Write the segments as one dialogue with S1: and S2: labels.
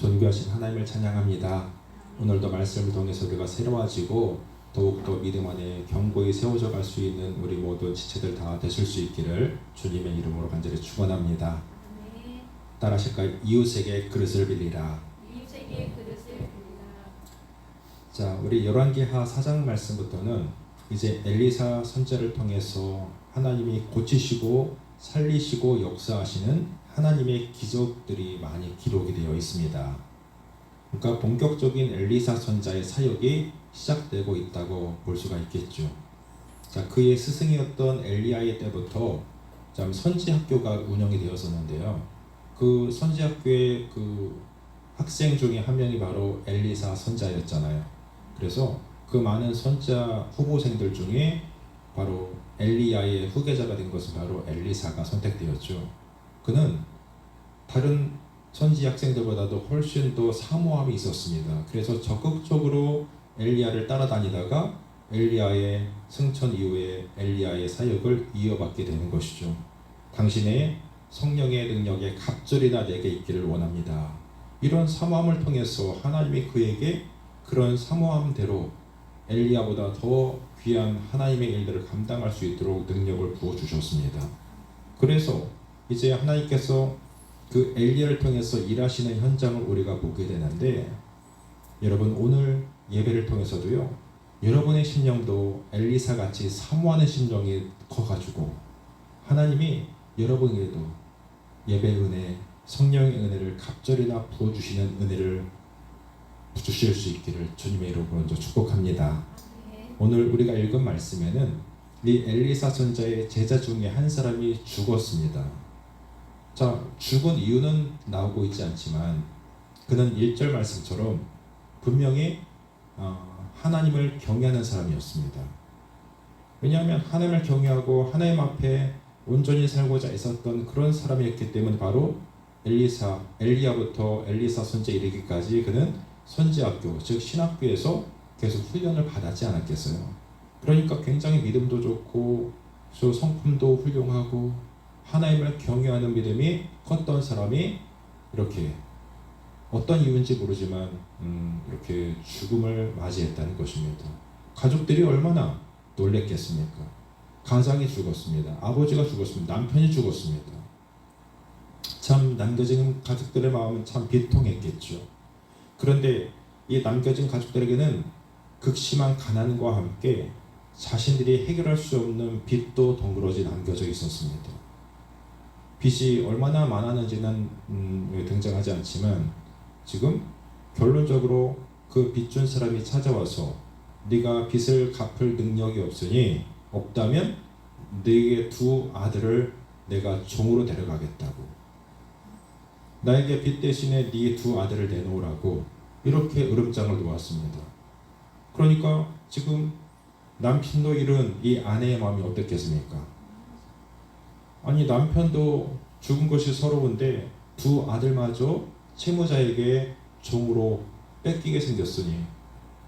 S1: 존귀하신 하나님을 찬양합니다. 오늘도 말씀을 통해서 우리가 새로워지고 더욱더 믿음 안에 견고히 세워져 갈 수 있는 우리 모든 지체들 다 되실 수 있기를 주님의 이름으로 간절히 축원합니다. 따라하실까요? 이웃에게 그릇을 빌리라.
S2: 이웃에게 그릇을 빌리라.
S1: 자, 우리 열왕기하 4장 말씀부터는 이제 엘리사 선지자를 통해서 하나님이 고치시고 살리시고 역사하시는 하나님의 기적들이 많이 기록이 되어 있습니다. 그러니까 본격적인 엘리사 선지자의 사역이 시작되고 있다고 볼 수가 있겠죠. 자, 그의 스승이었던 엘리야의 때부터 참 선지 학교가 운영이 되었었는데요. 그 선지 학교의 그 학생 중에 한 명이 바로 엘리사 선지자였잖아요. 그래서 그 많은 선지자 후보생들 중에 바로 엘리야의 후계자가 된 것은 바로 엘리사가 선택되었죠. 그는 다른 선지 학생들보다도 훨씬 더 사모함이 있었습니다. 그래서 적극적으로 엘리야를 따라다니다가 엘리야의 승천 이후에 엘리야의 사역을 이어받게 되는 것이죠. 당신의 성령의 능력에 갑절이나 내게 있기를 원합니다. 이런 사모함을 통해서 하나님이 그에게 그런 사모함대로 엘리야보다 더 귀한 하나님의 일들을 감당할 수 있도록 능력을 부어주셨습니다. 그래서 이제 하나님께서 그 엘리야를 통해서 일하시는 현장을 우리가 보게 되는데, 여러분 오늘 예배를 통해서도요, 여러분의 심령도 엘리사같이 사모하는 심령이 커가지고 하나님이 여러분에게도 예배 은혜, 성령의 은혜를 갑절이나 부어주시는 은혜를 주실 수 있기를 주님의 이름으로 먼저 축복합니다. 오늘 우리가 읽은 말씀에는 이 엘리사 선지자의 제자 중에 한 사람이 죽었습니다. 자, 죽은 이유는 나오고 있지 않지만 그는 1절 말씀처럼 분명히 하나님을 경외하는 사람이었습니다. 왜냐하면 하나님을 경외하고 하나님 앞에 온전히 살고자 있었던 그런 사람이었기 때문에 바로 엘리야부터 엘리사 선지자에 이르기까지 그는 선지학교, 즉 신학교에서 계속 훈련을 받았지 않았겠어요. 그러니까 굉장히 믿음도 좋고 성품도 훌륭하고 하나님을 경외하는 믿음이 컸던 사람이 이렇게 어떤 이유인지 모르지만 이렇게 죽음을 맞이했다는 것입니다. 가족들이 얼마나 놀랬겠습니까? 가장이 죽었습니다. 아버지가 죽었습니다. 남편이 죽었습니다. 참 남겨진 가족들의 마음은 참 비통했겠죠. 그런데 이 남겨진 가족들에게는 극심한 가난과 함께 자신들이 해결할 수 없는 빚도 덩그러지 남겨져 있었습니다. 빚이 얼마나 많았는지는 등장하지 않지만 지금 결론적으로 그 빚 준 사람이 찾아와서 네가 빚을 갚을 능력이 없다면 네게 두 아들을 내가 종으로 데려가겠다고, 나에게 빚 대신에 네 두 아들을 내놓으라고 이렇게 으름장을 놓았습니다. 그러니까 지금 남편도 잃은 이 아내의 마음이 어떻겠습니까? 아니, 남편도 죽은 것이 서러운데 두 아들마저 채무자에게 종으로 뺏기게 생겼으니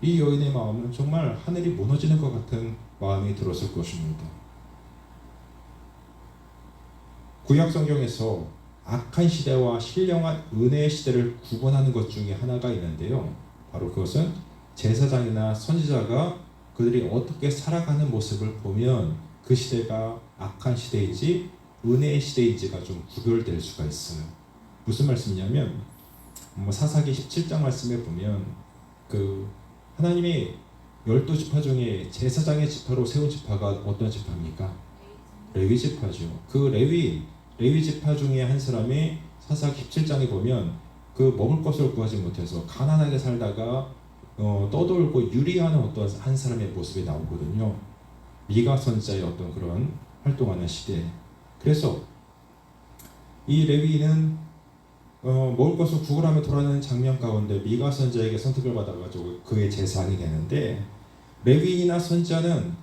S1: 이 여인의 마음은 정말 하늘이 무너지는 것 같은 마음이 들었을 것입니다. 구약 성경에서 악한 시대와 신령한 은혜의 시대를 구분하는 것 중에 하나가 있는데요, 바로 그것은 제사장이나 선지자가 그들이 어떻게 살아가는 모습을 보면 그 시대가 악한 시대인지 은혜의 시대인지가 좀 구별될 수가 있어요. 무슨 말씀이냐면 사사기 17장 말씀에 보면 그 하나님이 12지파 중에 제사장의 지파로 세운 지파가 어떤 지파입니까? 레위 지파죠. 그 레위 지파 중에 한 사람이 사사기 17장에 보면 그 먹을 것을 구하지 못해서 가난하게 살다가 떠돌고 유리하는 어떤 한 사람의 모습이 나오거든요. 미가 선지자의 어떤 그런 활동하는 시대. 그래서 이 레위인은 먹을 것을 구걸하며 돌아가는 장면 가운데 미가 선지자에게 선택을 받아가지고 그의 제사장이 되는데, 레위인이나 선지자는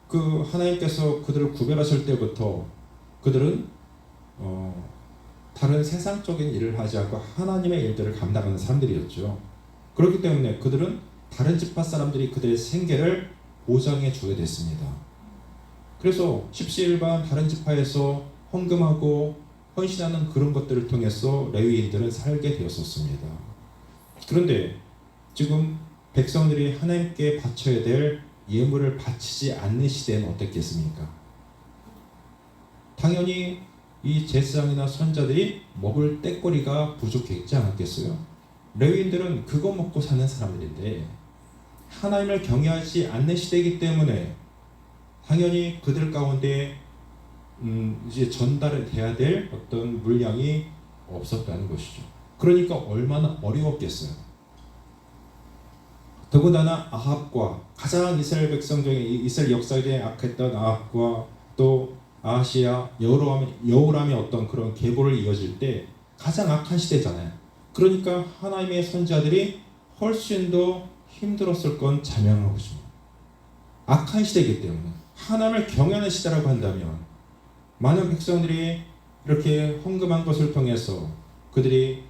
S1: 그 하나님께서 그들을 구별하실 때부터 그들은 다른 세상적인 일을 하지 않고 하나님의 일들을 감당하는 사람들이었죠. 그렇기 때문에 그들은 다른 지파 사람들이 그들의 생계를 보장해 주게 됐습니다. 그래서 십시일반 다른 지파에서 헌금하고 헌신하는 그런 것들을 통해서 레위인들은 살게 되었었습니다. 그런데 지금 백성들이 하나님께 바쳐야 될 예물을 바치지 않는 시대는 어떻겠습니까? 당연히 이 제사장이나 선자들이 먹을 떼거리가 부족했지 않았겠어요? 레위인들은 그거 먹고 사는 사람들인데 하나님을 경외하지 않는 시대이기 때문에 당연히 그들 가운데 이제 전달돼야 될 어떤 물량이 없었다는 것이죠. 그러니까 얼마나 어려웠겠어요. 더군다나 아합과 가장 이스라엘 백성 중에 이스라엘 역사에 악했던 아합과 또 아하시아 여호람의 어떤 그런 계보를 이어질 때 가장 악한 시대잖아요. 그러니까 하나님의 선지자들이 훨씬 더 힘들었을 건 자명한 것입니다. 악한 시대이기 때문에 하나님을 경외하는 시대라고 한다면 많은 백성들이 이렇게 헌금한 것을 통해서 그들이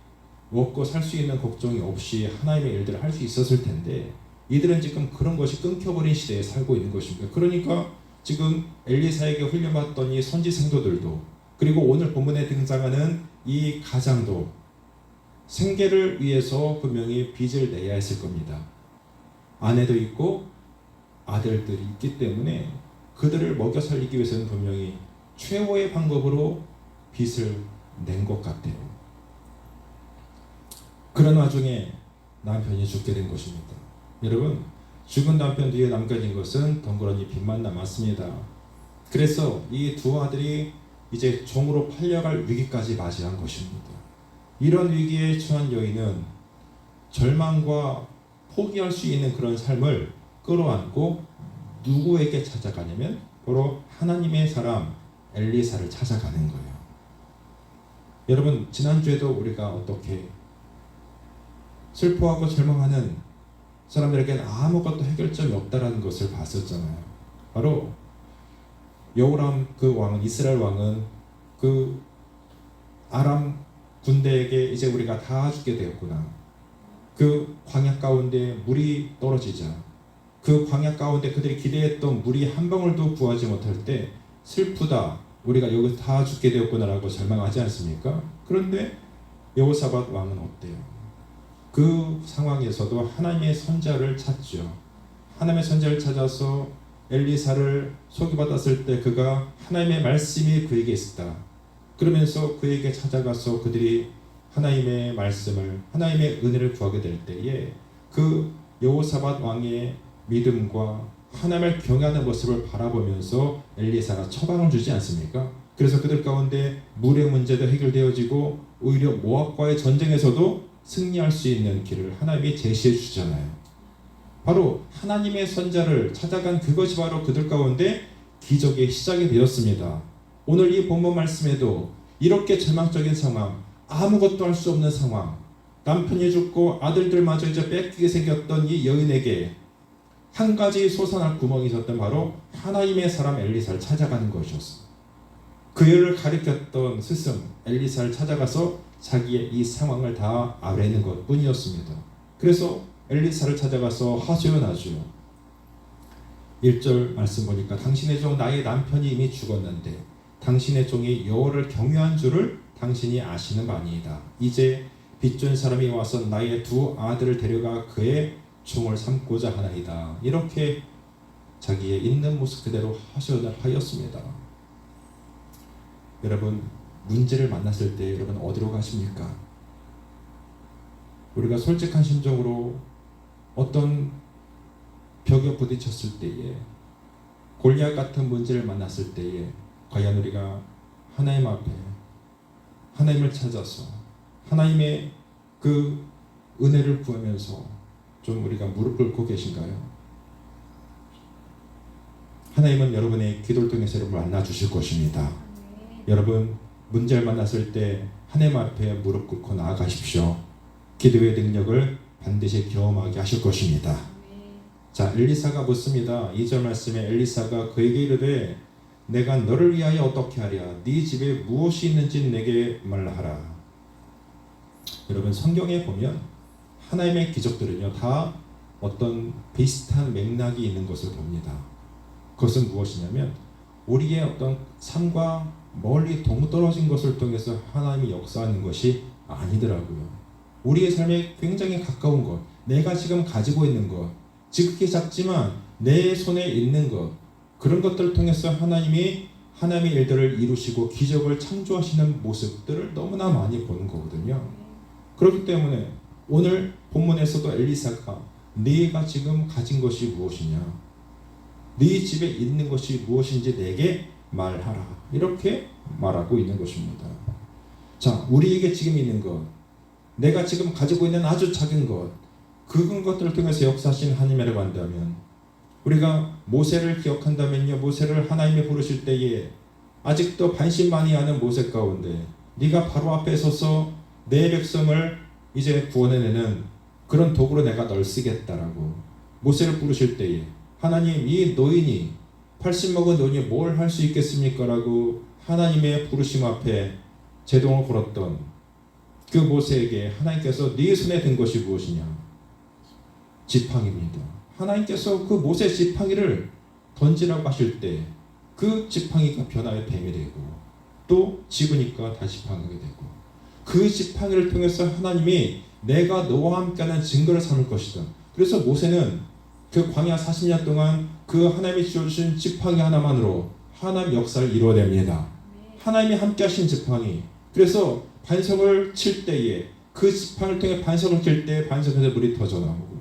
S1: 먹고 살 수 있는 걱정이 없이 하나님의 일들을 할 수 있었을 텐데 이들은 지금 그런 것이 끊겨버린 시대에 살고 있는 것입니다. 그러니까 지금 엘리사에게 훈련받던 이 선지 생도들도 그리고 오늘 본문에 등장하는 이 가장도 생계를 위해서 분명히 빚을 내야 했을 겁니다. 아내도 있고 아들들이 있기 때문에 그들을 먹여 살리기 위해서는 분명히 최후의 방법으로 빚을 낸 것 같아요. 그런 와중에 남편이 죽게 된 것입니다. 여러분, 죽은 남편 뒤에 남겨진 것은 덩그러니 빚만 남았습니다. 그래서 이 두 아들이 이제 종으로 팔려갈 위기까지 맞이한 것입니다. 이런 위기에 처한 여인은 절망과 포기할 수 있는 그런 삶을 끌어안고 누구에게 찾아가냐면 바로 하나님의 사람 엘리사를 찾아가는 거예요. 여러분, 지난주에도 우리가 어떻게 슬퍼하고 절망하는 사람들에게는 아무것도 해결점이 없다라는 것을 봤었잖아요. 바로 여호람 그 왕은, 이스라엘 왕은 그 아람 군대에게 이제 우리가 다 죽게 되었구나. 그 광야 가운데 물이 떨어지자 그 광야 가운데 그들이 기대했던 물이 한 방울도 구하지 못할 때 슬프다, 우리가 여기 다 죽게 되었구나라고 절망하지 않습니까? 그런데 여호사밧 왕은 어때요? 그 상황에서도 하나님의 선자를 찾죠. 하나님의 선자를 찾아서 엘리사를 소개받았을 때 그가 하나님의 말씀이 그에게 있었다. 그러면서 그에게 찾아가서 그들이 하나님의 말씀을, 하나님의 은혜를 구하게 될 때에 그 여호사밧 왕의 믿음과 하나님을 경외하는 모습을 바라보면서 엘리사가 처방을 주지 않습니까? 그래서 그들 가운데 물의 문제도 해결되어지고 오히려 모압과의 전쟁에서도 승리할 수 있는 길을 하나님이 제시해 주잖아요. 바로 하나님의 선자를 찾아간 그것이 바로 그들 가운데 기적의 시작이 되었습니다. 오늘 이 본문 말씀에도 이렇게 절망적인 상황, 아무것도 할 수 없는 상황, 남편이 죽고 아들들마저 이제 뺏기게 생겼던 이 여인에게 한 가지 솟아날 구멍이 있었던 바로 하나님의 사람 엘리사를 찾아가는 것이었어. 그를 가리켰던 스승 엘리사를 찾아가서 자기의 이 상황을 다 아뢰는 것 뿐이었습니다. 그래서 엘리사를 찾아가서 하소연하죠. 1절 말씀 보니까 당신의 종 나의 남편이 이미 죽었는데 당신의 종이 여호와를 경외한 줄을 당신이 아시는 바니이다. 이제 빚준 사람이 와서 나의 두 아들을 데려가 그의 종을 삼고자 하나이다. 이렇게 자기의 있는 모습 그대로 하소연을 하였습니다. 여러분, 문제를 만났을 때 여러분 어디로 가십니까? 우리가 솔직한 심정으로 어떤 벽에 부딪혔을 때에, 골리앗 같은 문제를 만났을 때에 과연 우리가 하나님 앞에 하나님을 찾아서 하나님의 그 은혜를 구하면서 좀 우리가 무릎 꿇고 계신가요? 하나님은 여러분의 기도를 통해서 여러분을 만나 주실 것입니다. 여러분, 문제를 만났을 때 하나님 앞에 무릎 꿇고 나아가십시오. 기도의 능력을 반드시 경험하게 하실 것입니다. 자, 엘리사가 묻습니다. 2절 말씀에 엘리사가 그에게 이르되 내가 너를 위하여 어떻게 하랴? 네 집에 무엇이 있는지 내게 말하라. 여러분, 성경에 보면 하나님의 기적들은요 다 어떤 비슷한 맥락이 있는 것을 봅니다. 그것은 무엇이냐면 우리의 어떤 삶과 멀리 동떨어진 것을 통해서 하나님이 역사하는 것이 아니더라고요. 우리의 삶에 굉장히 가까운 것, 내가 지금 가지고 있는 것, 지극히 작지만 내 손에 있는 것, 그런 것들을 통해서 하나님이 하나님의 일들을 이루시고 기적을 창조하시는 모습들을 너무나 많이 보는 거거든요. 그렇기 때문에 오늘 본문에서도 엘리사가 네가 지금 가진 것이 무엇이냐, 네 집에 있는 것이 무엇인지 내게 말하라, 이렇게 말하고 있는 것입니다. 자, 우리에게 지금 있는 것, 내가 지금 가지고 있는 아주 작은 것, 그런 것들을 통해서 역사하신 하나님이라고 한다면, 우리가 모세를 기억한다면요, 모세를 하나님이 부르실 때에 아직도 반신반의하는 모세 가운데 네가 바로 앞에 서서 내 백성을 이제 구원해내는 그런 도구로 내가 널 쓰겠다라고 모세를 부르실 때에 하나님, 이 노인이 80 먹은 노인이 뭘 할 수 있겠습니까? 라고 하나님의 부르심 앞에 제동을 걸었던 그 모세에게 하나님께서 네 손에 든 것이 무엇이냐? 지팡이입니다. 하나님께서 그 모세 지팡이를 던지라고 하실 때 그 지팡이가 변화의 뱀이 되고 또 집으니까 다시 지팡이가 되고, 그 지팡이를 통해서 하나님이 내가 너와 함께하는 증거를 삼을 것이다. 그래서 모세는 그 광야 40년 동안 그 하나님이 주어주신 지팡이 하나만으로 하나님 역사를 이루어냅니다. 하나님이 함께하신 지팡이. 그래서 반석을 칠 때에 그 지팡이를 통해 반석을 칠 때 반석에서 물이 터져나오고,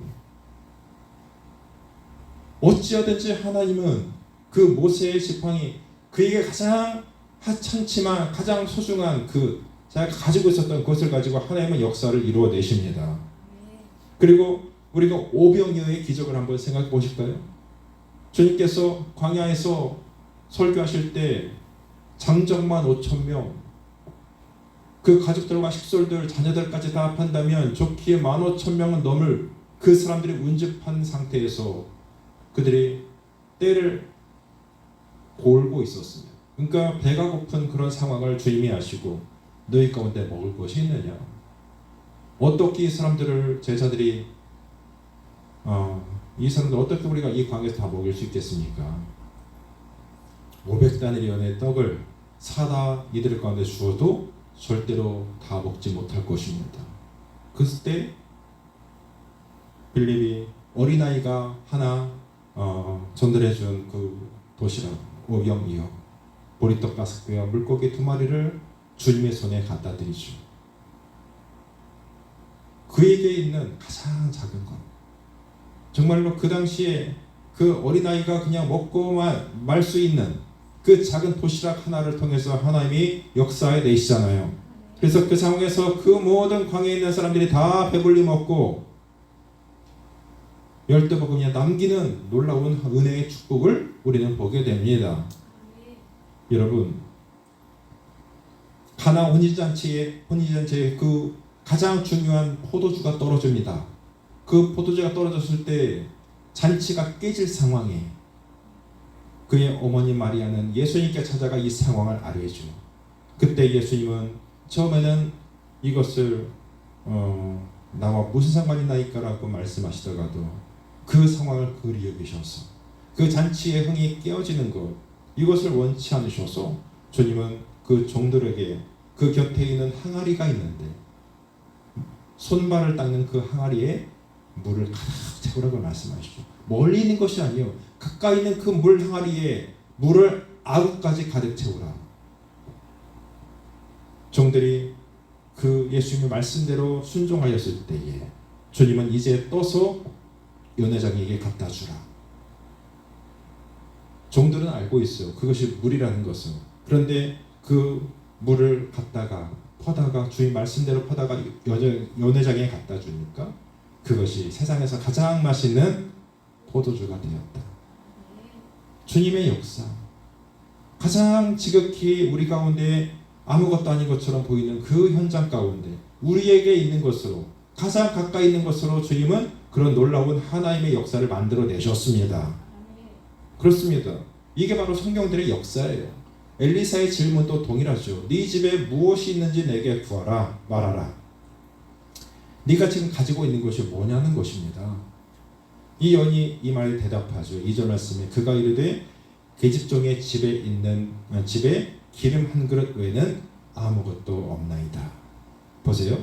S1: 어찌하든지 하나님은 그 모세의 지팡이, 그에게 가장 하찮지만 가장 소중한 그 자기가 가지고 있었던 것을 가지고 하나님은 역사를 이루어내십니다. 그리고 우리가 오병이어의 기적을 한번 생각해 보실까요? 주님께서 광야에서 설교하실 때 장정만 5,000명, 그 가족들과 식솔들, 자녀들까지 다 합한다면 좋기에 15,000명은 넘을 그 사람들이 운집한 상태에서 그들이 때를 골고 있었습니다. 그러니까 배가 고픈 그런 상황을 주님이 아시고 너희 가운데 먹을 것이 있느냐? 어떻게 이 사람들을, 제자들이 이 사람들 어떻게 우리가 이 광야에서 다 먹일 수 있겠습니까? 500다니엘의 떡을 사다 이들 가운데 주어도 절대로 다 먹지 못할 것입니다. 그때 빌립이 어린아이가 하나 전달해준 그 도시락 오병이어, 보리떡 5개와 물고기 2마리를 주님의 손에 갖다 드리죠. 그에게 있는 가장 작은 것, 정말로 그 당시에 그 어린아이가 그냥 먹고 말 수 있는 그 작은 도시락 하나를 통해서 하나님이 역사해 내시잖아요. 그래서 그 상황에서 그 모든 광야에 있는 사람들이 다 배불리 먹고 12먹으면 남기는 놀라운 은혜의 축복을 우리는 보게 됩니다. 여러분, 가나 혼인잔치에 그 가장 중요한 포도주가 떨어집니다. 그 포도주가 떨어졌을 때 잔치가 깨질 상황에 그의 어머니 마리아는 예수님께 찾아가 이 상황을 알려줘. 그때 예수님은 처음에는 이것을 나와 무슨 상관이 나이까라고 말씀하시다가도 그 상황을 그리 여기셔서 그 잔치의 흥이 깨어지는 것, 이것을 원치 않으셔서 주님은 그 종들에게 그 곁에 있는 항아리가 있는데 손발을 닦는 그 항아리에 물을 가득 채우라고 말씀하시죠. 멀리 있는 것이 아니에요. 가까이 있는 그 물 항아리에 물을 아구까지 가득 채우라. 종들이 그 예수님의 말씀대로 순종하였을 때에 주님은 이제 떠서 연회장에게 갖다 주라. 종들은 알고 있어요. 그것이 물이라는 것은. 그런데 그 물을 갖다가 퍼다가 주님 말씀대로 퍼다가 연회장에 갖다 주니까 그것이 세상에서 가장 맛있는 포도주가 되었다. 주님의 역사, 가장 지극히 우리 가운데 아무것도 아닌 것처럼 보이는 그 현장 가운데 우리에게 있는 것으로, 가장 가까이 있는 것으로 주님은 그런 놀라운 하나님의 역사를 만들어 내셨습니다. 그렇습니다. 이게 바로 성경들의 역사예요. 엘리사의 질문도 동일하죠. 네 집에 무엇이 있는지 내게 구하라, 말하라. 네가 지금 가지고 있는 것이 뭐냐는 것입니다. 이 여인이 이 말에 대답하죠. 2절 말씀에 그가 이르되 계집종의 집에 기름 한 그릇 외에는 아무것도 없나이다. 보세요.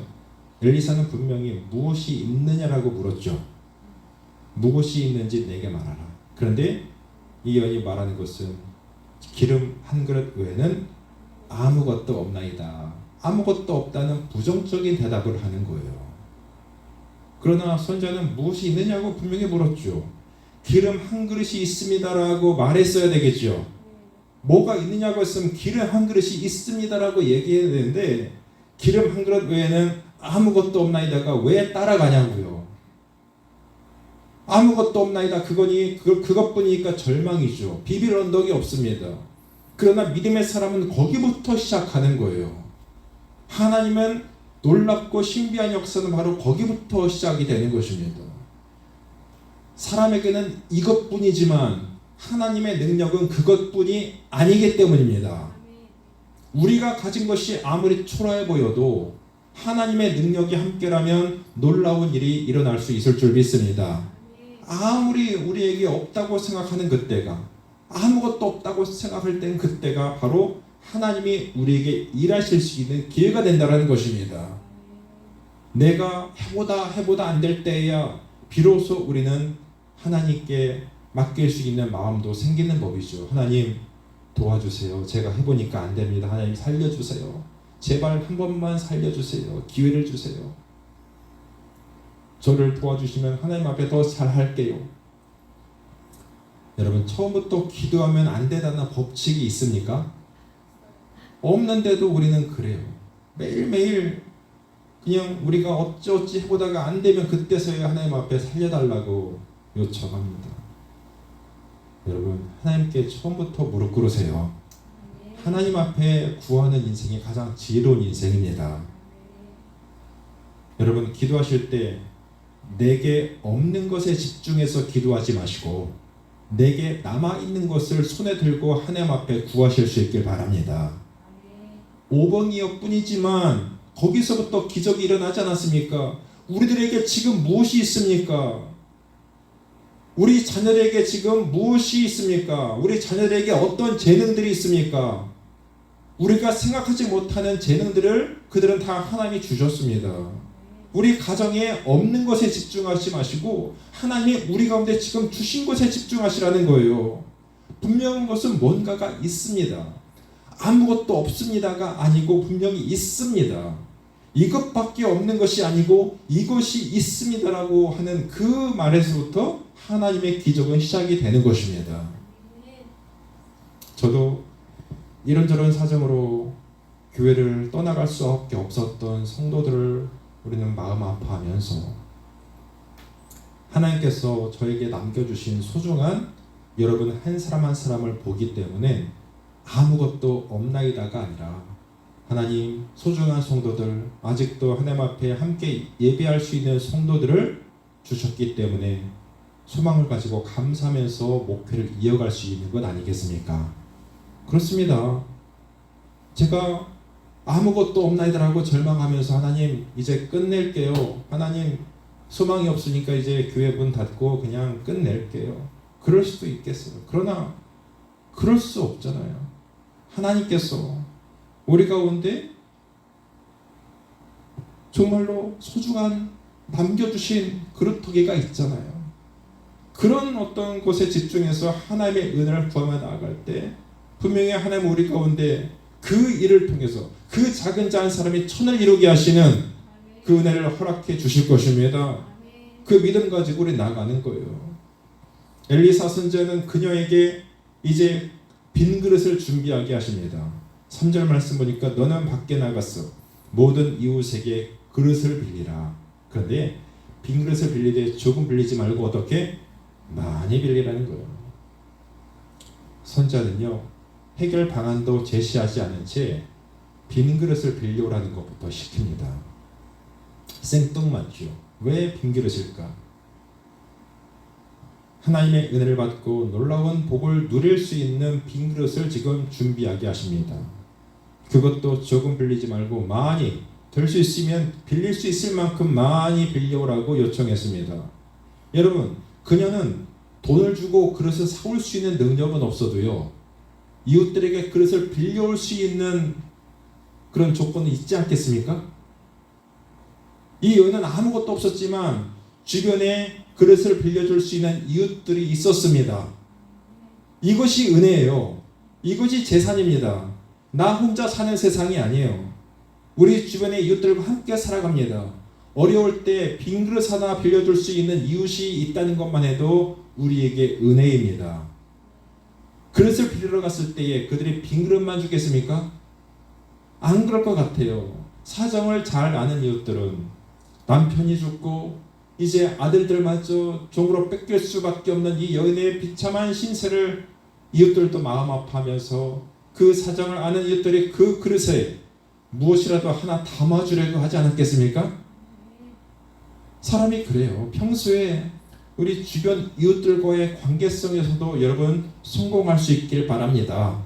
S1: 엘리사는 분명히 무엇이 있느냐라고 물었죠. 무엇이 있는지 내게 말하라. 그런데 이 여인이 말하는 것은 기름 한 그릇 외에는 아무것도 없나이다. 아무것도 없다는 부정적인 대답을 하는 거예요. 그러나 선자는 무엇이 있느냐고 분명히 물었죠. 기름 한 그릇이 있습니다라고 말했어야 되겠죠. 뭐가 있느냐고 했으면 기름 한 그릇이 있습니다라고 얘기해야 되는데 기름 한 그릇 외에는 아무것도 없나이다가 왜 따라가냐고요. 아무것도 없나이다 그것뿐이니까 절망이죠. 비빌 언덕이 없습니다. 그러나 믿음의 사람은 거기부터 시작하는 거예요. 하나님은 놀랍고 신비한 역사는 바로 거기부터 시작이 되는 것입니다. 사람에게는 이것뿐이지만 하나님의 능력은 그것뿐이 아니기 때문입니다. 우리가 가진 것이 아무리 초라해 보여도 하나님의 능력이 함께라면 놀라운 일이 일어날 수 있을 줄 믿습니다. 아무리 우리에게 없다고 생각하는 그때가, 아무것도 없다고 생각할 땐 그때가 바로 하나님이 우리에게 일하실 수 있는 기회가 된다는 것입니다. 내가 해보다 안 될 때에야 비로소 우리는 하나님께 맡길 수 있는 마음도 생기는 법이죠. 하나님 도와주세요. 제가 해보니까 안 됩니다. 하나님 살려주세요. 제발 한 번만 살려주세요. 기회를 주세요. 저를 도와주시면 하나님 앞에 더 잘할게요. 여러분, 처음부터 기도하면 안 된다는 법칙이 있습니까? 없는데도 우리는 그래요. 매일매일 그냥 우리가 어찌어찌 해보다가 안 되면 그때서야 하나님 앞에 살려달라고 요청합니다. 여러분, 하나님께 처음부터 무릎 꿇으세요. 하나님 앞에 구하는 인생이 가장 지혜로운 인생입니다. 여러분, 기도하실 때 내게 없는 것에 집중해서 기도하지 마시고 내게 남아있는 것을 손에 들고 하나님 앞에 구하실 수 있길 바랍니다. 5번이역 뿐이지만 거기서부터 기적이 일어나지 않았습니까? 우리들에게 지금 무엇이 있습니까? 우리 자녀들에게 지금 무엇이 있습니까? 우리 자녀들에게 어떤 재능들이 있습니까? 우리가 생각하지 못하는 재능들을 그들은 다 하나님이 주셨습니다. 우리 가정에 없는 것에 집중하지 마시고 하나님이 우리 가운데 지금 주신 것에 집중하시라는 거예요. 분명한 것은 뭔가가 있습니다. 아무것도 없습니다가 아니고 분명히 있습니다. 이것밖에 없는 것이 아니고 이것이 있습니다라고 하는 그 말에서부터 하나님의 기적은 시작이 되는 것입니다. 저도 이런저런 사정으로 교회를 떠나갈 수밖에 없었던 성도들을 우리는 마음 아파하면서 하나님께서 저에게 남겨주신 소중한 여러분 한 사람 한 사람을 보기 때문에 아무것도 없나이다가 아니라 하나님 소중한 성도들, 아직도 하나님 앞에 함께 예배할 수 있는 성도들을 주셨기 때문에 소망을 가지고 감사하면서 목회를 이어갈 수 있는 것 아니겠습니까? 그렇습니다. 제가 아무것도 없나이다라고 절망하면서 하나님 이제 끝낼게요. 하나님 소망이 없으니까 이제 교회 문 닫고 그냥 끝낼게요. 그럴 수도 있겠어요. 그러나 그럴 수 없잖아요. 하나님께서 우리 가운데 정말로 소중한 남겨주신 그릇토기가 있잖아요. 그런 어떤 곳에 집중해서 하나님의 은혜를 구하며 나아갈 때 분명히 하나님 우리 가운데 그 일을 통해서 그 작은 자 한 사람이 천을 이루게 하시는 그 은혜를 허락해 주실 것입니다. 그 믿음 가지고 우리 나가는 거예요. 엘리사 선지자는 그녀에게 이제 빈 그릇을 준비하게 하십니다. 3절 말씀 보니까 너는 밖에 나갔어. 모든 이웃에게 그릇을 빌리라. 그런데 빈 그릇을 빌리되 조금 빌리지 말고 어떻게? 많이 빌리라는 거예요. 선자는요, 해결 방안도 제시하지 않은 채 빈 그릇을 빌려오라는 것부터 시킵니다. 생뚱맞죠. 왜 빈 그릇일까? 하나님의 은혜를 받고 놀라운 복을 누릴 수 있는 빈 그릇을 지금 준비하게 하십니다. 그것도 조금 빌리지 말고 많이, 될 수 있으면 빌릴 수 있을 만큼 많이 빌려오라고 요청했습니다. 여러분, 그녀는 돈을 주고 그릇을 사올 수 있는 능력은 없어도요, 이웃들에게 그릇을 빌려올 수 있는 그런 조건이 있지 않겠습니까? 이 여인은 아무것도 없었지만 주변에 그릇을 빌려줄 수 있는 이웃들이 있었습니다. 이것이 은혜예요. 이것이 재산입니다. 나 혼자 사는 세상이 아니에요. 우리 주변의 이웃들과 함께 살아갑니다. 어려울 때 빈 그릇 하나 빌려줄 수 있는 이웃이 있다는 것만 해도 우리에게 은혜입니다. 그릇을 빌리러 갔을 때에 그들이 빈 그릇만 주겠습니까? 안 그럴 것 같아요. 사정을 잘 아는 이웃들은 남편이 죽고 이제 아들들마저 종으로 뺏길 수밖에 없는 이 여인의 비참한 신세를 이웃들도 마음 아파하면서 그 사정을 아는 이웃들이 그 그릇에 무엇이라도 하나 담아주려고 하지 않았겠습니까? 사람이 그래요. 평소에 우리 주변 이웃들과의 관계성에서도 여러분 성공할 수 있길 바랍니다.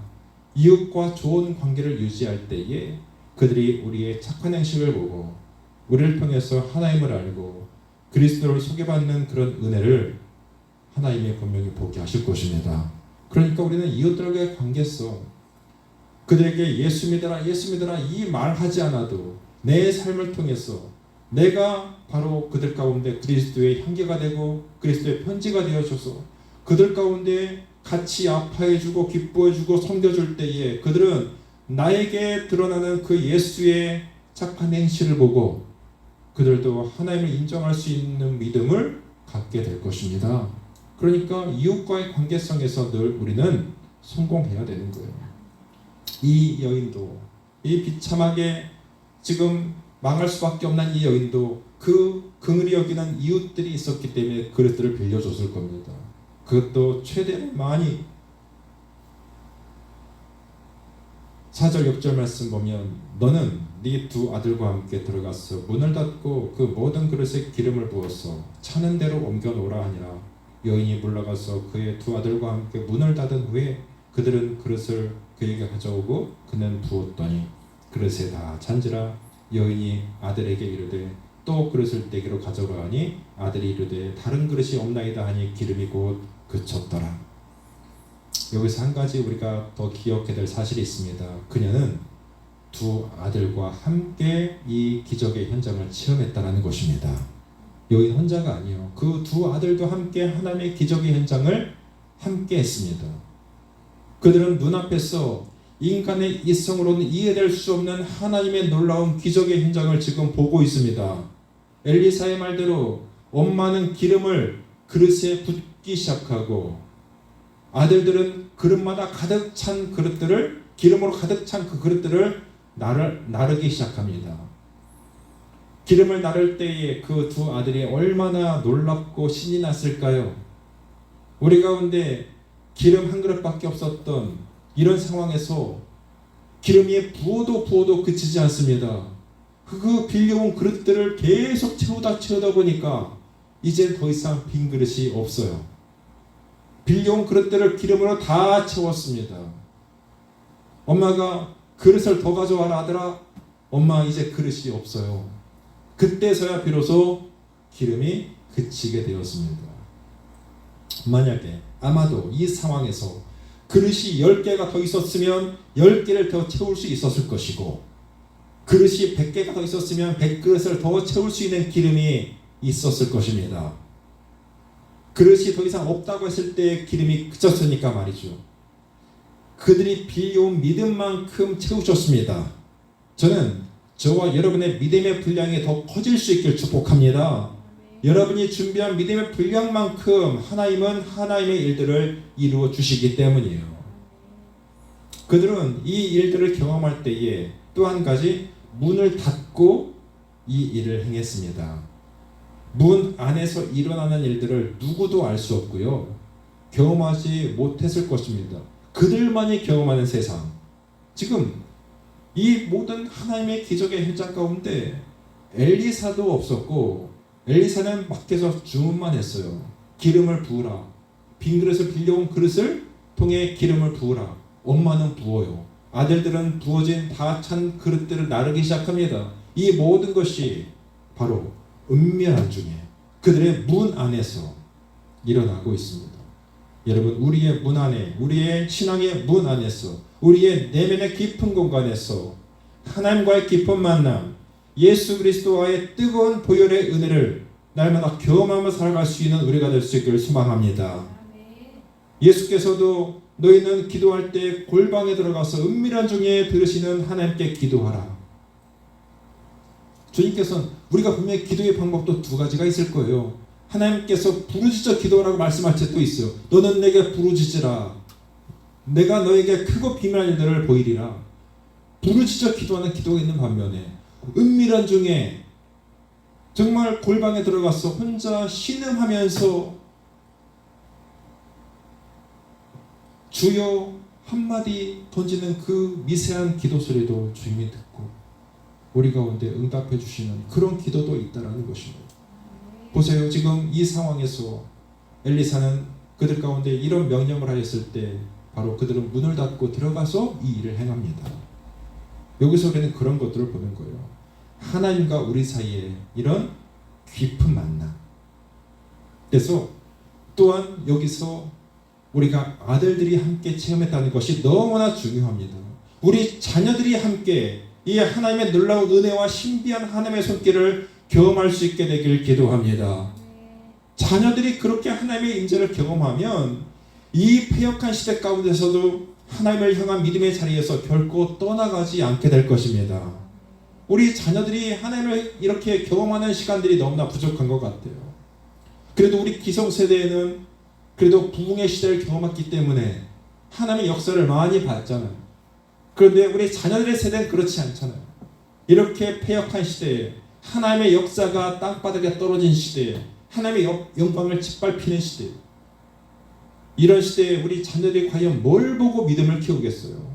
S1: 이웃과 좋은 관계를 유지할 때에 그들이 우리의 착한 행실을 보고 우리를 통해서 하나님을 알고 그리스도를 소개받는 그런 은혜를 하나님의 분명히 보게 하실 것입니다. 그러니까 우리는 이웃들과의 관계성, 그들에게 예수 믿어라 예수 믿어라 이 말하지 않아도 내 삶을 통해서 내가 바로 그들 가운데 그리스도의 향기가 되고 그리스도의 편지가 되어줘서 그들 가운데 같이 아파해주고 기뻐해주고 섬겨줄 때에 그들은 나에게 드러나는 그 예수의 착한 행실을 보고 그들도 하나님을 인정할 수 있는 믿음을 갖게 될 것입니다. 그러니까 이웃과의 관계성에서 늘 우리는 성공해야 되는 거예요. 이 여인도 이 비참하게 지금 망할 수밖에 없는 이 여인도 그 긍휼히 여기는 이웃들이 있었기 때문에 그릇들을 빌려줬을 겁니다. 그것도 최대한 많이. 4절 6절 말씀 보면 너는 네 두 아들과 함께 들어가서 문을 닫고 그 모든 그릇에 기름을 부어서 차는 대로 옮겨 놓으라 하니라. 여인이 물러가서 그의 두 아들과 함께 문을 닫은 후에 그들은 그릇을 그에게 가져오고 그는 부었더니 그릇에 다 찬지라. 여인이 아들에게 이르되 또 그릇을 내게로 가져오라 하니 아들이 이르되 다른 그릇이 없나이다 하니 기름이 곧 그쳤더라. 여기서 한 가지 우리가 더 기억해야 될 사실이 있습니다. 그녀는 두 아들과 함께 이 기적의 현장을 체험했다는 것입니다. 여인 혼자가 아니에요. 그 두 아들도 함께 하나님의 기적의 현장을 함께 했습니다. 그들은 눈앞에서 인간의 이성으로는 이해될 수 없는 하나님의 놀라운 기적의 현장을 지금 보고 있습니다. 엘리사의 말대로 엄마는 기름을 그릇에 붓기 시작하고 아들들은 그릇마다 가득 찬 그릇들을 기름으로 가득 찬 그 그릇들을 나르기 시작합니다. 기름을 나를 때에 그 두 아들이 얼마나 놀랍고 신이 났을까요? 우리 가운데 기름 한 그릇밖에 없었던 이런 상황에서 기름이 부어도 그치지 않습니다. 그 빌려온 그릇들을 계속 채우다 보니까 이제 더 이상 빈 그릇이 없어요. 빌려온 그릇들을 기름으로 다 채웠습니다. 엄마가 그릇을 더 가져와라 아들아. 엄마 이제 그릇이 없어요. 그때서야 비로소 기름이 그치게 되었습니다. 만약에 아마도 이 상황에서 그릇이 10개가 더 있었으면 10개를 더 채울 수 있었을 것이고 그릇이 100개가 더 있었으면 100그릇을 더 채울 수 있는 기름이 있었을 것입니다. 그릇이 더 이상 없다고 했을 때 기름이 그쳤으니까 말이죠. 그들이 빌려온 믿음만큼 채우셨습니다. 저는 저와 여러분의 믿음의 분량이 더 커질 수 있길 축복합니다. 여러분이 준비한 믿음의 분량만큼 하나님은 하나님의 일들을 이루어 주시기 때문이에요. 그들은 이 일들을 경험할 때에 또 한 가지 문을 닫고 이 일을 행했습니다. 문 안에서 일어나는 일들을 누구도 알 수 없고요. 경험하지 못했을 것입니다. 그들만이 경험하는 세상. 지금 이 모든 하나님의 기적의 현장 가운데 엘리사도 없었고 엘리사는 밖에서 주문만 했어요. 기름을 부으라. 빈 그릇을 빌려온 그릇을 통해 기름을 부으라. 엄마는 부어요. 아들들은 부어진 다 찬 그릇들을 나르기 시작합니다. 이 모든 것이 바로 은밀한 중에 그들의 문 안에서 일어나고 있습니다. 여러분, 우리의 문 안에, 우리의 신앙의 문 안에서, 우리의 내면의 깊은 공간에서 하나님과의 깊은 만남, 예수 그리스도와의 뜨거운 보혈의 은혜를 날마다 경험하며 살아갈 수 있는 우리가 될 수 있기를 소망합니다. 예수께서도 너희는 기도할 때 골방에 들어가서 은밀한 중에 들으시는 하나님께 기도하라. 주님께서는 우리가 분명히 기도의 방법도 두 가지가 있을 거예요. 하나님께서 부르짖어 기도하라고 말씀할 때도 있어요. 너는 내게 부르짖으라. 내가 너에게 크고 비밀한 일들을 보이리라. 부르짖어 기도하는 기도가 있는 반면에 은밀한 중에 정말 골방에 들어가서 혼자 신음하면서 주여 한마디 던지는 그 미세한 기도 소리도 주님이 듣고 우리 가운데 응답해 주시는 그런 기도도 있다라는 것입니다. 보세요. 지금 이 상황에서 엘리사는 그들 가운데 이런 명령을 하였을 때 바로 그들은 문을 닫고 들어가서 이 일을 행합니다. 여기서 우리는 그런 것들을 보는 거예요. 하나님과 우리 사이에 이런 깊은 만남. 그래서 또한 여기서 우리가 아들들이 함께 체험했다는 것이 너무나 중요합니다. 우리 자녀들이 함께 이 하나님의 놀라운 은혜와 신비한 하나님의 손길을 경험할 수 있게 되길 기도합니다. 자녀들이 그렇게 하나님의 임재를 경험하면 이 패역한 시대 가운데서도 하나님을 향한 믿음의 자리에서 결코 떠나가지 않게 될 것입니다. 우리 자녀들이 하나님을 이렇게 경험하는 시간들이 너무나 부족한 것 같아요. 그래도 우리 기성세대에는 그래도 부흥의 시대를 경험했기 때문에 하나님의 역사를 많이 봤잖아요. 그런데 우리 자녀들의 세대는 그렇지 않잖아요. 이렇게 패역한 시대에 하나님의 역사가 땅바닥에 떨어진 시대에 하나님의 영광을 짓밟히는 시대에 이런 시대에 우리 자녀들이 과연 뭘 보고 믿음을 키우겠어요?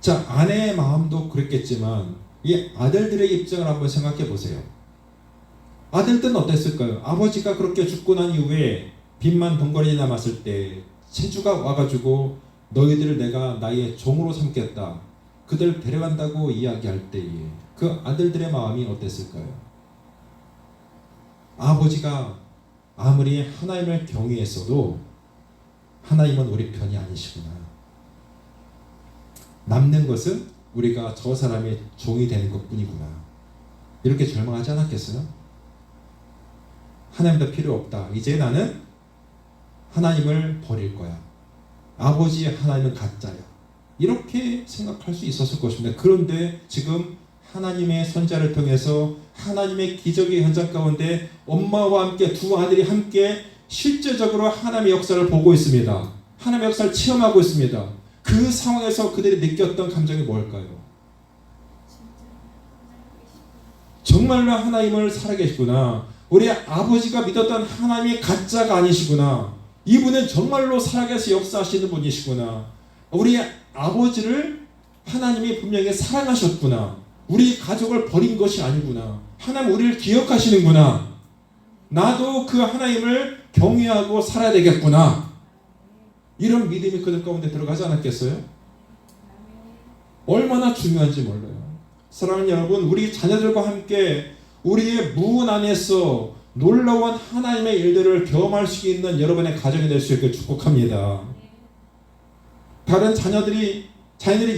S1: 자, 아내의 마음도 그랬겠지만 이 아들들의 입장을 한번 생각해 보세요. 아들들은 어땠을까요? 아버지가 그렇게 죽고 난 이후에 빚만 덩거리 남았을 때 체주가 와가지고 너희들을 내가 나의 종으로 삼겠다. 그들 데려간다고 이야기할 때에 그 아들들의 마음이 어땠을까요? 아버지가 아무리 하나님을 경외했어도 하나님은 우리 편이 아니시구나. 남는 것은 우리가 저 사람의 종이 되는 것뿐이구나. 이렇게 절망하지 않았겠어요? 하나님도 필요 없다. 이제 나는 하나님을 버릴 거야. 아버지 하나님은 가짜야. 이렇게 생각할 수 있었을 것입니다. 그런데 지금 하나님의 선자를 통해서 하나님의 기적의 현장 가운데 엄마와 함께 두 아들이 함께 실제적으로 하나님의 역사를 보고 있습니다. 하나님의 역사를 체험하고 있습니다. 그 상황에서 그들이 느꼈던 감정이 뭘까요? 정말로 하나님을 살아계시구나. 우리 아버지가 믿었던 하나님이 가짜가 아니시구나. 이분은 정말로 살아계셔 역사하시는 분이시구나. 우리 아버지를 하나님이 분명히 사랑하셨구나. 우리 가족을 버린 것이 아니구나. 하나님 우리를 기억하시는구나. 나도 그 하나님을 경외하고 살아야 되겠구나. 이런 믿음이 그들 가운데 들어가지 않았겠어요? 얼마나 중요한지 몰라요. 사랑하는 여러분, 우리 자녀들과 함께 우리의 문 안에서 놀라운 하나님의 일들을 경험할 수 있는 여러분의 가정이 될 수 있게 축복합니다. 다른 자녀들이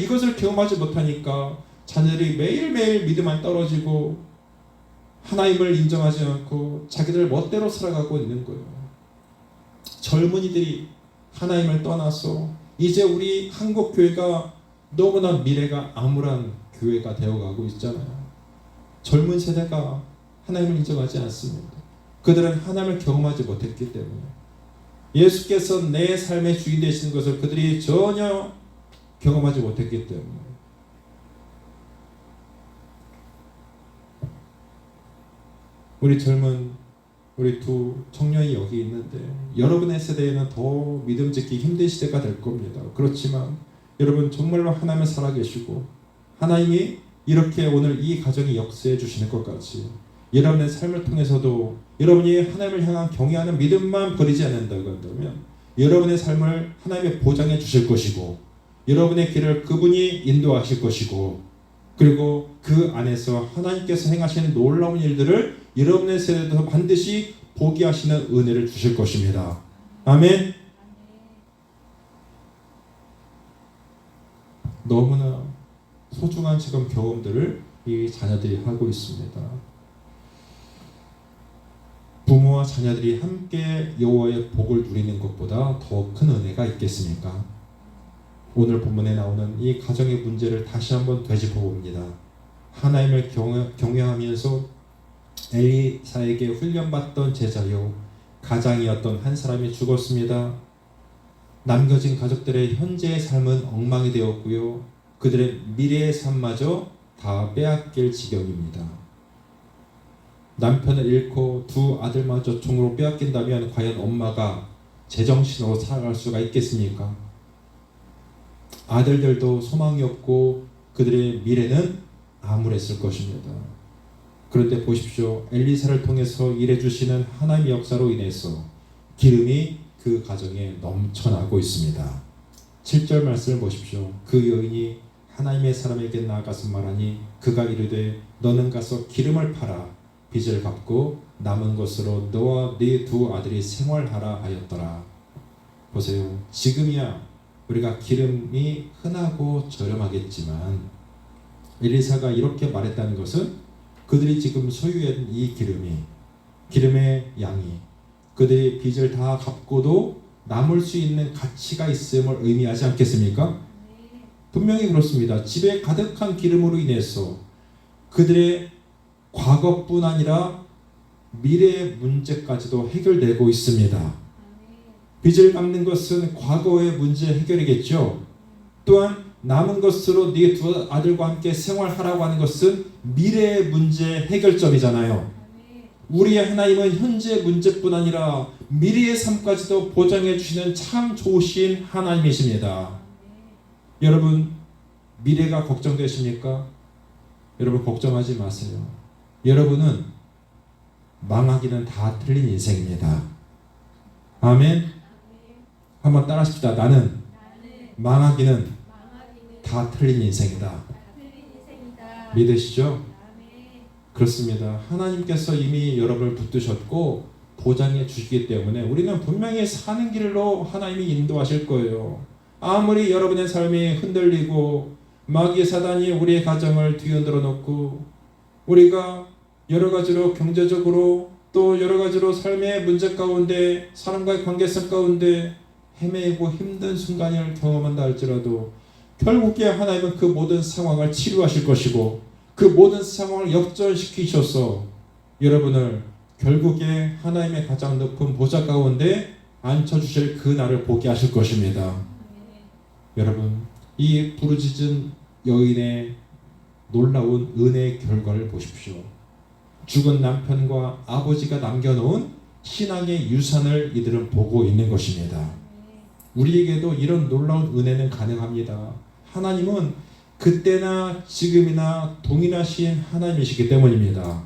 S1: 이것을 경험하지 못하니까 자녀들이 매일매일 믿음 안 떨어지고 하나님을 인정하지 않고 자기들 멋대로 살아가고 있는 거예요. 젊은이들이 하나님을 떠나서 이제 우리 한국교회가 너무나 미래가 암울한 교회가 되어가고 있잖아요. 젊은 세대가 하나님을 인정하지 않습니다. 그들은 하나님을 경험하지 못했기 때문에 예수께서 내 삶의 주인 되시는 것을 그들이 전혀 경험하지 못했기 때문에 우리 두 청년이 여기 있는데 여러분의 세대에는 더 믿음 짓기 힘든 시대가 될 겁니다. 그렇지만 여러분 정말로 하나님을 살아계시고 하나님이 이렇게 오늘 이 가정이 역사해 주시는 것 같이 여러분의 삶을 통해서도 여러분이 하나님을 향한 경외하는 믿음만 버리지 않는다고 한다면 여러분의 삶을 하나님이 보장해 주실 것이고 여러분의 길을 그분이 인도하실 것이고 그리고 그 안에서 하나님께서 행하시는 놀라운 일들을 여러분의 세대도 반드시 보게 하시는 은혜를 주실 것입니다. 아멘. 너무나 소중한 지금 경험들을 이 자녀들이 하고 있습니다. 부모와 자녀들이 함께 여호와의 복을 누리는 것보다 더 큰 은혜가 있겠습니까? 오늘 본문에 나오는 이 가정의 문제를 다시 한번 되짚어 봅니다. 하나님을 경외하면서 엘리사에게 훈련받던 제자요 가장이었던 한 사람이 죽었습니다. 남겨진 가족들의 현재의 삶은 엉망이 되었고요. 그들의 미래의 삶마저 다 빼앗길 지경입니다. 남편을 잃고 두 아들마저 종으로 빼앗긴다면 과연 엄마가 제정신으로 살아갈 수가 있겠습니까? 아들들도 소망이 없고 그들의 미래는 암울했을 것입니다. 그런데 보십시오. 엘리사를 통해서 일해주시는 하나님의 역사로 인해서 기름이 그 가정에 넘쳐나고 있습니다. 7절 말씀을 보십시오. 그 여인이 하나님의 사람에게 나아가서 말하니 그가 이르되 너는 가서 기름을 팔아 빚을 갚고 남은 것으로 너와 네 두 아들이 생활하라 하였더라. 보세요. 지금이야 우리가 기름이 흔하고 저렴하겠지만 엘리사가 이렇게 말했다는 것은 그들이 지금 소유한 이 기름의 양이 그들의 빚을 다 갚고도 남을 수 있는 가치가 있음을 의미하지 않겠습니까? 분명히 그렇습니다. 집에 가득한 기름으로 인해서 그들의 과거뿐 아니라 미래의 문제까지도 해결되고 있습니다. 빚을 갚는 것은 과거의 문제 해결이겠죠. 또한 남은 것으로 네 두 아들과 함께 생활하라고 하는 것은 미래의 문제 해결점이잖아요. 우리의 하나님은 현재 문제뿐 아니라 미래의 삶까지도 보장해 주시는 참 좋으신 하나님이십니다. 여러분 미래가 걱정되십니까? 여러분 걱정하지 마세요. 여러분은 망하기는 다 틀린 인생입니다. 아멘. 한번 따라하십시다. 나는 망하기는 다 틀린 인생이다. 믿으시죠? 그렇습니다. 하나님께서 이미 여러분을 붙드셨고 보장해 주시기 때문에 우리는 분명히 사는 길로 하나님이 인도하실 거예요. 아무리 여러분의 삶이 흔들리고 마귀 사단이 우리의 가정을 뒤흔들어 놓고 우리가 여러 가지로 경제적으로 또 여러 가지로 삶의 문제 가운데 사람과의 관계성 가운데 헤매고 힘든 순간을 경험한다 할지라도 결국에 하나님은 그 모든 상황을 치료하실 것이고 그 모든 상황을 역전시키셔서 여러분을 결국에 하나님의 가장 높은 보좌 가운데 앉혀주실 그 날을 보게 하실 것입니다. 여러분 이 부르짖은 여인의 놀라운 은혜의 결과를 보십시오. 죽은 남편과 아버지가 남겨놓은 신앙의 유산을 이들은 보고 있는 것입니다. 우리에게도 이런 놀라운 은혜는 가능합니다. 하나님은 그때나 지금이나 동일하신 하나님이시기 때문입니다.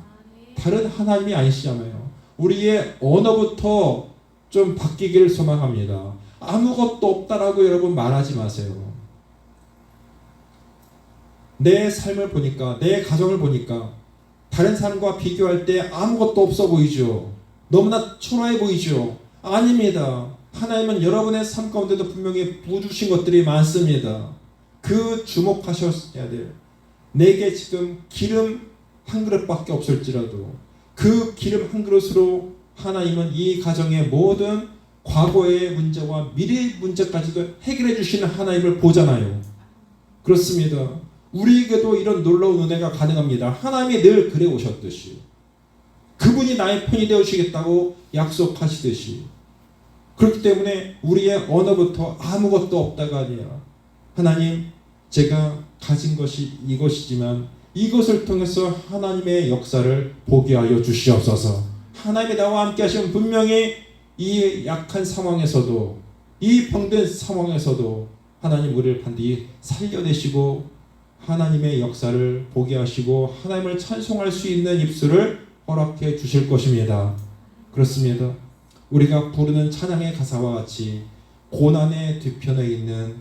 S1: 다른 하나님이 아니시잖아요. 우리의 언어부터 좀 바뀌기를 소망합니다. 아무것도 없다라고 여러분 말하지 마세요. 내 삶을 보니까 내 가정을 보니까 다른 사람과 비교할 때 아무것도 없어 보이죠. 너무나 초라해 보이죠. 아닙니다. 하나님은 여러분의 삶 가운데도 분명히 부어주신 것들이 많습니다. 그 주목하셔야 돼요. 내게 지금 기름 한 그릇밖에 없을지라도 그 기름 한 그릇으로 하나님은 이 가정의 모든 과거의 문제와 미래의 문제까지도 해결해 주시는 하나님을 보잖아요. 그렇습니다. 우리에게도 이런 놀라운 은혜가 가능합니다. 하나님이 늘 그래 오셨듯이 그분이 나의 편이 되어주시겠다고 약속하시듯이 그렇기 때문에 우리의 언어부터 아무것도 없다가 아니라 하나님 제가 가진 것이 이것이지만 이것을 통해서 하나님의 역사를 보게 하여 주시옵소서. 하나님이 나와 함께 하시면 분명히 이 약한 상황에서도 이 병든 상황에서도 하나님 우리를 반드시 살려내시고 하나님의 역사를 보게 하시고 하나님을 찬송할 수 있는 입술을 허락해 주실 것입니다. 그렇습니다. 우리가 부르는 찬양의 가사와 같이 고난의 뒤편에 있는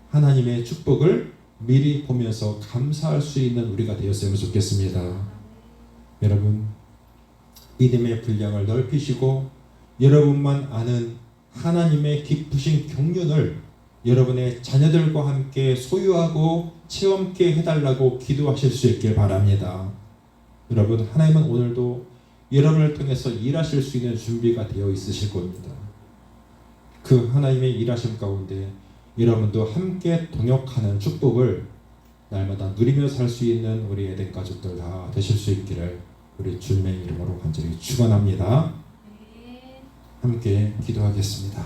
S1: 하나님의 축복을 미리 보면서 감사할 수 있는 우리가 되었으면 좋겠습니다. 여러분 믿음의 분량을 넓히시고 여러분만 아는 하나님의 깊으신 경륜을 여러분의 자녀들과 함께 소유하고 체험케 해달라고 기도하실 수 있길 바랍니다. 여러분, 하나님은 오늘도 여러분을 통해서 일하실 수 있는 준비가 되어 있으실 겁니다. 그 하나님의 일하심 가운데 여러분도 함께 동역하는 축복을 날마다 누리며 살 수 있는 우리 에덴 가족들 다 되실 수 있기를 우리 주님의 이름으로 간절히 축원합니다. 함께 기도하겠습니다.